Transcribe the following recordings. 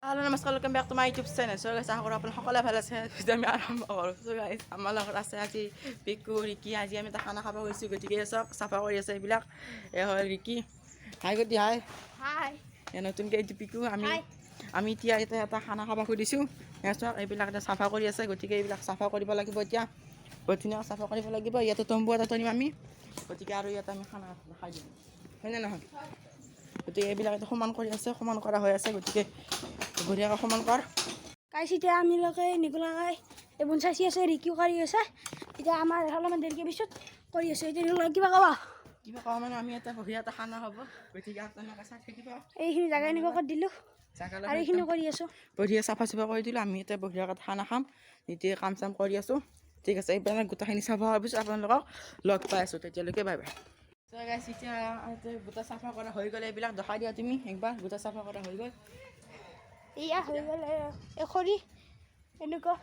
Hello, namaskar. Welcome back to my YouTube channel. So guys, ako rapon সকলে ভাল আছে। তেতিয়া আমি আৰম্ভ কৰোঁ। So guys, আমাৰ লগত আছে আজি পিকু, ৰিকি। আজি আমি এটা খানা খাব গৈছোঁ। গতিকে চব চাফা কৰি আছে এইবিলাক। এ হয় ৰিকি। হাই গতি হাই। হাই। এ নতুনকৈ এইটো পিকু। আমি এতিয়া এটা খানা খাব খুজিছোঁ। চব এইবিলাক এটা চাফা কৰি আছে। গতিকে এইবিলাক চাফা কৰিব লাগিব এতিয়া। বহুত ধুনীয়াকৈ চাফা কৰিব লাগিব। ইয়াতে তম্বু এটা তৰিম আমি। গতিকে আৰু ইয়াতে আমি খানা খাই দিম। হয়নে নহয়? গতিকে এইবিলাক এটা সমান কৰি আছে, সমান কৰা হৈ আছে। গতিকে বঢ়িয়াকৈ সমান কৰ। গাইছ এতিয়া আমিলোকে নিকলাকাই এইবোৰ চাচি আছে, ৰিকিও কৰি আছে। এতিয়া আমাৰ অলপমান দেৰিকৈ পিছত কৰি আছে। এতিয়া নিকলাক কিবা ক'বা? কিবা কোৱা মানে আমি এটা বঢ়িয়া এটা খানা হ'ব। গতিকে আপোনালোকে চাই থাকিব। এইখিনি জাগা এনেকুৱাকৈ দিলোঁ আৰু এইখিনিও কৰি আছোঁ। বঢ়িয়া চাফা চাফা কৰি দিলোঁ। আমি এতিয়া বঢ়িয়াকৈ খানা খাম। এতিয়া কাম চাম কৰি আছোঁ। ঠিক আছে, এইবিলাক গোটেইখিনি চাফা হোৱাৰ পিছত আপোনালোকক লগ পাই আছোঁ। তেতিয়ালৈকে বাই বাই। চ' গাইছ এতিয়া গোটা চাফা কৰা হৈ গ'লে এইবিলাক দেখাই দিয়া তুমি একবাৰ। গোটা চাফা কৰা হৈ গ'ল। এয়া হৈ গ'ল খৰি এনেকুৱা।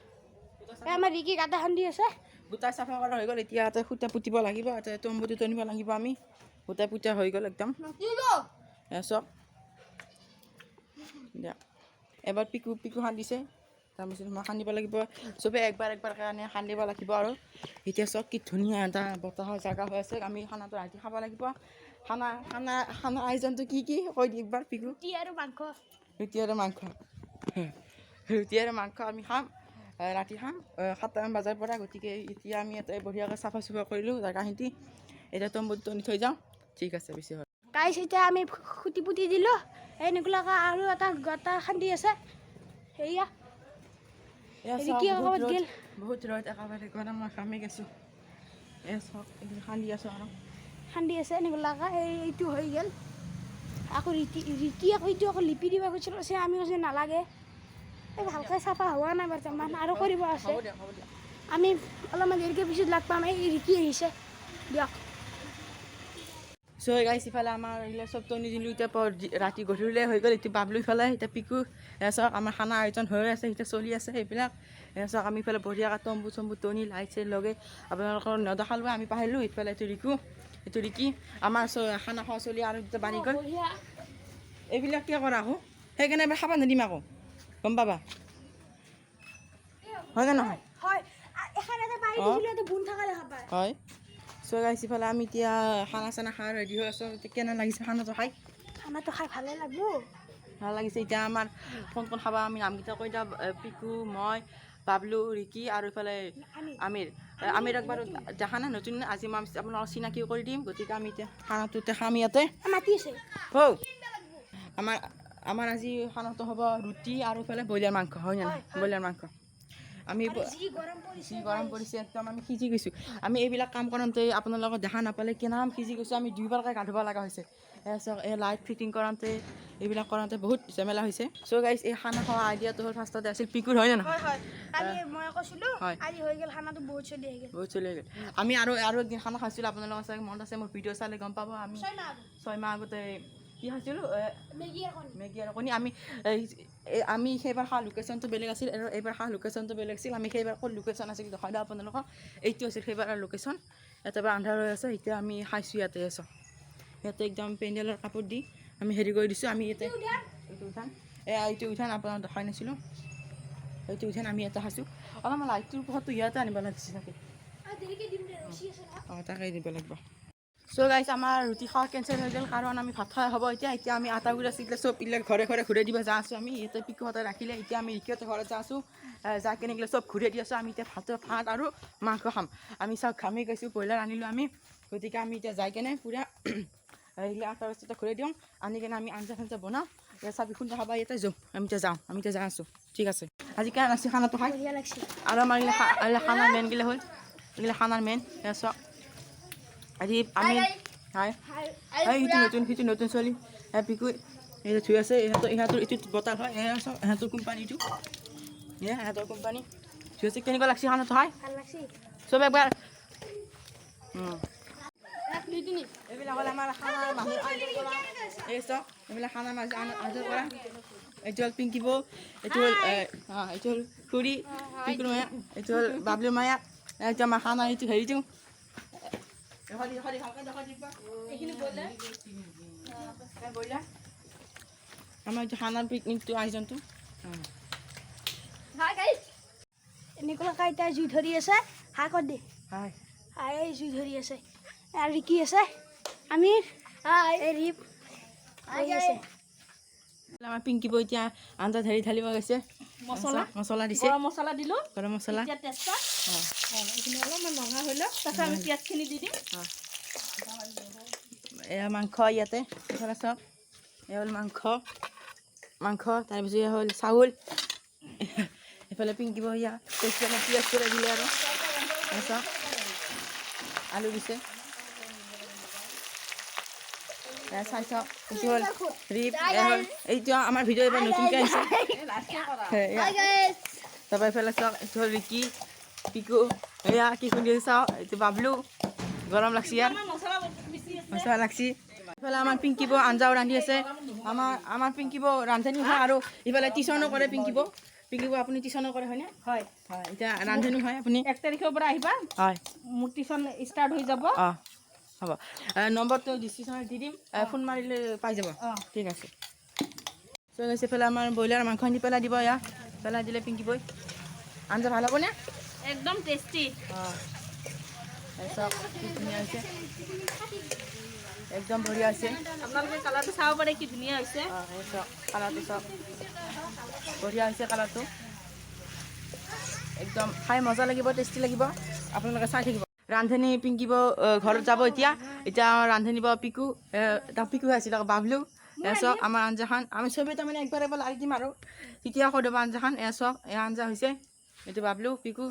আমাৰ ৰিকি গাঁটা খান্দি আছে। গোটাই চাফা কৰা হৈ গ'ল। এতিয়া ইয়াতে সূতা পুতিব লাগিব। ইয়াতে তম্বুটো টনিব লাগিব আমি। গোটাই পুতা হৈ গ'ল একদম। চব দিয়া এবাৰ পিকু খান্দিছে। তাৰপিছত মই খান্দিব লাগিব। চবেই একবাৰ কাৰণে খান্দিব লাগিব আৰু এতিয়া চব কি ধুনীয়া এটা বতাহৰ জেগা হৈ আছে। আমি খানাটো ৰাতি খাব লাগিব। খানা আয়োজনটো কি কৈ দি একবাৰ পিকু। ৰুটি আৰু মাংস। ৰুটি আৰু মাংস আমি খাম। ৰাতি খাম 7টামান বজাৰ পৰা। গতিকে এতিয়া আমি ইয়াতে বঢ়িয়াকৈ চাফা চুফা কৰিলোঁ জেগাখিনি। এতিয়া তম্বুত টনি থৈ যাওঁ। ঠিক আছে বেছি হ'ল। গাইছ এতিয়া আমি খুটি পুতি দিলোঁ। এই নিকলাকৈ আৰু এটা গাঁটা খান্দি আছে। সেয়া ৰিকি ক'ৰবাত গ'ল। বহুত ৰ'দ একেবাৰে গৰম মই ঘামি গৈছোঁ। চব খান্দি আছোঁ আৰু খান্দি আছে নিকলাকৈ। এইটো হৈ গ'ল। আকৌ ৰিকি এইটো আকৌ লিপি দিব খুজিছিলোঁ। আমি কৈছোঁ নালাগে। এই ভালকৈ চাফা হোৱা নাই বৰ্তমান আৰু কৰিব আছে। হ'ব দিয়া আমি অলপমান দেৰিকৈ পিছত লগ পাম। এই ৰিকি আহিছে দিয়ক। চ' গাইছ ইফালে আমাৰ এইবিলাক চব টনি দিলোঁ। এতিয়া ৰাতি গধূলিলে হৈ গ'ল। এতিয়া বাবলু ইফালে এতিয়া পিকু চাওক আমাৰ খানা আয়োজন হৈ আছে। এতিয়া চলি আছে সেইবিলাক। চাওক আমি ইফালে বঢ়িয়াকৈ তম্বু চম্বু টনি লাইট চাইট লগাই আপোনালোকৰ নেদেখালোঁ। আমি পাহৰিলোঁ। ইফালে এইটো ৰিকি আমাৰ খানা খোৱা চলি আৰু এতিয়া বাঢ়ি গ'ল। এইবিলাক কিয় কৰা আহোঁ সেইকাৰণে এবাৰ খাব নিদিম আকৌ গম পাবা। হয়নে নহয়? হয়। হয়। চ' গাইছ ইফালে আমি এতিয়া খানা চানা খাই ৰেডি হৈ আছোঁ। কেনে লাগিছে খানাটো খাই? খানাটো খাই ভালে লাগব। ভাল লাগিছে। এতিয়া আমাৰ কোন খাবা আমি নামকেইটা কৈ দিওঁ। পিকু, মই, বাবলু, ৰিকি আৰু ইফালে আমিৰ একবাৰ দেখা নাই নতুন। আজি মই আপোনালোকক চিনাকি কৰি দিম। গতিকে আমি এতিয়া খানাটো খাম ইয়াতে। মাতি আছে আমাৰ আজি খানাটো হ'ব ৰুটি আৰু ইফালে ব্ৰইলাৰ মাংস। হয় নে নহয়? ব্ৰইলাৰ মাংস। আমি যি গৰম পৰিছে একদম আমি সিজি গৈছোঁ। আমি এইবিলাক কাম কৰোঁতে আপোনালোকক দেখা নাপালে কেনেকৈ সিজি গৈছোঁ। আমি দুইবাৰকৈ গা ধুব লগা হৈছে। এই লাইট ফিটিং কৰোঁতে এইবিলাক কৰোঁতে বহুত ঝামেলা হৈছে। চ' গাইছ এই খানা খোৱা আইডিয়াটো হ'ল ফাৰ্ষ্টতে আছিল পিকুৰ। হয় নে নহয়? কালি মই কৈছিলোঁ। আজি হৈ গ'ল খানাটো বহুত চলি হৈ গ'ল। আমি আৰু একদিন খানা খাইছিলোঁ। আপোনালোকৰ চাগে মনত আছে। মোৰ ভিডিঅ' চালে গম পাব। আমি 6 মাহ আগতে কি খাইছিলোঁ? মেগী আৰু কণী। আমি সেইবাৰ খোৱা লোকেশ্যনটো বেলেগ আছিল আৰু এইবাৰ খোৱা লোকেশ্যনটো বেলেগ আছিল। আমি সেইবাৰ ক'ত লোকেশ্যন আছিল দেখাই দিওঁ আপোনালোকক। এইটো আছিল সেইবাৰ লোকেশ্যন। ইয়াতে এবাৰ আন্ধাৰ হৈ আছে। এতিয়া আমি খাইছোঁ ইয়াতে আছোঁ। ইয়াতে একদম পেণ্ডেলৰ কাপোৰ দি আমি হেৰি কৰি দিছোঁ। আমি ইয়াতে এইটো উঠান আপোনাক দেখাই নাছিলোঁ। এইটো উঠান আমি ইয়াতে খাইছোঁ। অলপমান লাইটটোৰ পোহৰটো ইয়াতে আনিব লাগিছে চাগে। তাকে দিব লাগিব। চ' গাইছ আমাৰ ৰুটি খোৱা কেঞ্চেল হৈ গ'ল। কাৰণ আমি ভাত খাই হ'ব এতিয়া আমি আটা গুড়া চিগিলে চব এইবিলাক ঘৰে ঘূৰাই দিব যা আছোঁ। আমি ইয়াতে পিকুহঁতে ৰাখিলে। এতিয়া আমি ৰিকিহঁতৰ ঘৰত যা আছোঁ। যাই কেনে চব ঘূৰাই দি আছোঁ। আমি এতিয়া ভাত আৰু মাংস খাম। আমি চব ঘামি গৈছোঁ। ব্ৰইলাৰ আনিলোঁ আমি। গতিকে আমি এতিয়া যাই কেনে পূৰা এইবিলাক আটা বস্তুটো ঘূৰাই দিওঁ। আনি কেনে আমি আঞ্জা চাঞ্জা বনাওঁ। চাবি খুন্দা খাবা ইয়াতে যাওঁ। আমি এতিয়া যাই আছোঁ। ঠিক আছে। আজি কেনে লাগছে খানাটো খাই? আৰু আমাৰ খানাৰ মেইনগিলা হ'ল এইগিলা খানাৰ মেইন চব। আজি আমি সিটো নতুন ছোৱালী পিকু এই ধুই আছে। ইহঁতৰ এইটো বতাহ হয়। ইহঁতৰ কোম্পানীটো ইহঁতৰ কোম্পানী ধুই আছে। কেনেকুৱা লাগছে খানাটো খাই? চব একবাৰ এইবিলাক হ'ল আমাৰ খানাৰ মানুহ আদৰ কৰা। এই চব এইবিলাক খানাৰ মানুহ আদৰ কৰা। এইটো হ'ল পিংকি বৌ। এইটো হ'ল খুৰী পিকুৰ মায়াক। এইটো হ'ল বাবলুৰ মায়াক। এইটো আমাৰ খানাৰ এইটো হেৰিটো ব্ৰইলাৰ। আমাৰ এইটো খানাৰ পিকনিকটো আয়োজনটো এনেকুৱাকৈ এতিয়া জুই ধৰি আছে হাই কৰ দে হাই হাই এই জুই ধৰি আছে আৰু ৰিকি আছে আমি এই ৰিপ কৰি আছে আমাৰ পিংকি বৌ এতিয়া আঞ্জা ঢালি ঢালিব গৈছে মছলা দিছে গৰম মছলা দিলোঁ গৰম মছলা এতিয়া তেজপাত এইখিনি অলপমান ৰঙা হৈ লওক তাৰপিছত আমি পিঁয়াজখিনি দি দিম এয়া মাংস ইয়াতে এইফালে চাওক এয়া হ'ল মাংস তাৰপিছত এয়া হ'ল চাউল এইফালে পিংকি বৌ ইয়া তেজপাত পিঁয়াজ কৰি দিলে আৰু চাওক আলু দিছে চাই চাওক এইটো হ'ল ৰিপ এইটো আমাৰ ভিডিঅ' এইবাৰ নতুনকৈ আহিছে তাৰপৰা এইফালে চাওক এইটো হ'ল ৰিকি পিকু এয়া কি শুনি চাওক এইটো বাবলু গৰম লাগছি ইয়াৰ মছলা লাগছি ইফালে আমাৰ পিংকি বৌ আঞ্জাও ৰান্ধি আছে আমাৰ পিংকি বৌ ৰান্ধনি হয় আৰু ইফালে টিউশ্যনো কৰে পিংকি বৌ আপুনি টিউশ্যনো কৰে হয়নে হয় হয় এতিয়া ৰান্ধনি হয় আপুনি 1 তাৰিখৰ পৰা আহিবা হয় মোৰ টিউশ্যন ষ্টাৰ্ট হৈ যাব অঁ হ'ব নম্বৰটো ডিছক্ৰিপশ্যনত দি দিম ফোন মাৰিলে পাই যাব ঠিক আছে চ' গৈছে এইফালে আমাৰ ব্ৰইলাৰ মাংস আনি পেলাই দিব ইয়াত পেলাই দিলে পিংকি বৈ আঞ্জা ভাল হ'বনে একদম টেষ্টি অঁ চাওক কি ধুনীয়া হৈছে একদম বঢ়িয়া হৈছে আপোনালোকে কালাৰটো চাব পাৰে কি ধুনীয়া হৈছে অঁ এই চাওক কালাৰটো চাওক বঢ়িয়া হৈছে কালাৰটো একদম খাই মজা লাগিব টেষ্টি লাগিব আপোনালোকে চাই থাকিব ৰান্ধনি পিংকি বৌ ঘৰত যাব এতিয়া ৰান্ধনি বৌ পিকু পিকু আছিল আকৌ বাবলু চাওক আমাৰ আঞ্জাখন আমি চবেই তাৰমানে একবাৰ এবাৰ লাৰি দিম আৰু তেতিয়া কৈ দিব আঞ্জাখন চাওক এয়া আঞ্জা হৈছে এইটো বাবলু পিকু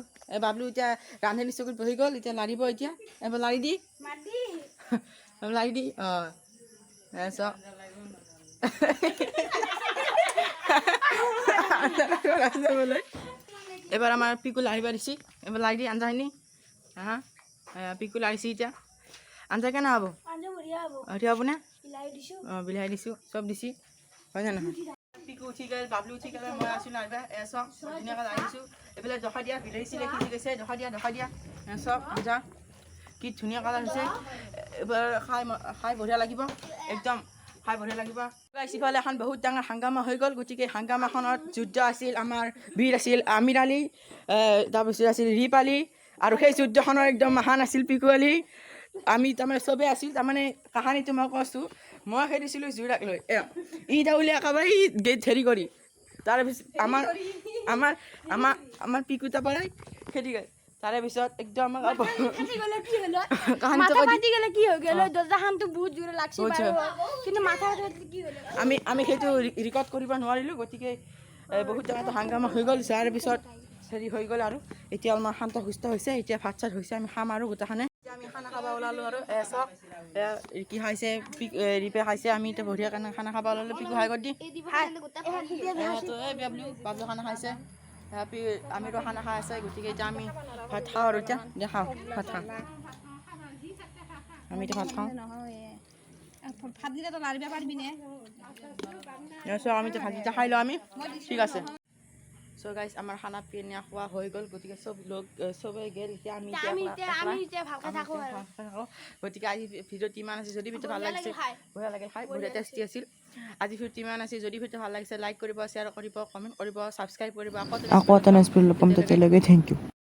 বাবলু এতিয়া ৰান্ধনি চকুত বহি গ'ল এতিয়া লাৰিব এতিয়া এবাৰ লাৰি দি অঁ চাওক এবাৰ আমাৰ পিকু লাৰিব দিছে এবাৰ লাৰি দি আঞ্জাখিনি হা পিকু লাৰিছে এতিয়া আঞ্জা কেনে হ'ব এতিয়া হ'বনে অঁ বিলাহী দিছোঁ চব দিছি হয় নে নহয় পিকু উঠি গ'ল বাবলু উঠি গ'ল মই আছোঁ নাইবা চব ধুনীয়াকৈ লাৰি দিছোঁ এইফালে জখা দিয়া বিলাহী চিলাহী সিজি গৈছে জখা দিয়া চব আঞ্জা কি ধুনীয়া কালাৰ হৈছে এবাৰ খাই বঢ়িয়া লাগিব একদম খাই বঢ়িয়া লাগিব ইফালে এখন বহুত ডাঙৰ হাংগামা হৈ গ'ল গতিকে হাংগামাখনত যুদ্ধ আছিল আমাৰ বীৰ আছিল আমিৰ আলী তাৰপিছত আছিল ৰিপ আলী আৰু সেই যুদ্ধখনৰ একদম মহান আছিল পিকু আলী আমি তাৰমানে চবেই আছিল তাৰমানে কাহানীটো মই কৈছোঁ মই খেদিছিলোঁ জোৰাক লৈ ই দাউলি একেবাৰে ই গেট হেৰি কৰি তাৰপিছত আমাৰ পিকু তাৰপৰাই খেদি গ'ল তাৰে পিছত একদম আমি সেইটো ৰেকৰ্ড কৰিব নোৱাৰিলোঁ গতিকে বহুত ডাঙৰ এটা হাংগামা হৈ গ'ল যোৱাৰ পিছত হেৰি হৈ গ'ল আৰু এতিয়া আমাৰ শান্ত সুস্থ হৈছে এতিয়া ভাত চাত হৈছে আমি খাম আৰু গোটেইখনে আমি খানা খাব ওলালোঁ আৰু চাওক কি খাইছে ৰিপে খাইছে আমি এতিয়া বঢ়িয়া কাৰণে খানা খাব ওলালোঁ পিকু হাই কৰি দি বাবলু খানা খাইছে আমিৰো খানা খাই আছে গতিকে এতিয়া আমি ভাত খাওঁ আৰু এতিয়া দেখাওঁ ভাত খাওঁ আমি এতিয়া ভাত খাওঁ ভাত দিলেতো লাৰিব পাৰিবিনে চ' আমি এতিয়া ভাতকেইটা খাই লওঁ আমি ঠিক আছে চ' গাইজ আমাৰ খানা পিনা খোৱা হৈ গ'ল গতিকে চবেই গ'ল এতিয়া আমি গতিকে আজি ভিডিঅ'টো ইমান আছে যদি ভিডিঅ' ভাল লাগিছে বঢ়িয়া লাগে খাই বঢ়িয়া টেষ্টি আছিল আজি ভিডিঅ'টো ইমান আছে যদি ভিডিঅ' ভাল লাগিছে লাইক কৰিব শ্বেয়াৰ কৰিব কমেণ্ট কৰিব ছাবস্ক্ৰাইব কৰিব আকৌ এটা নেক্সট ভিডিঅ' ল'ম তেতিয়ালৈকে থেংক ইউ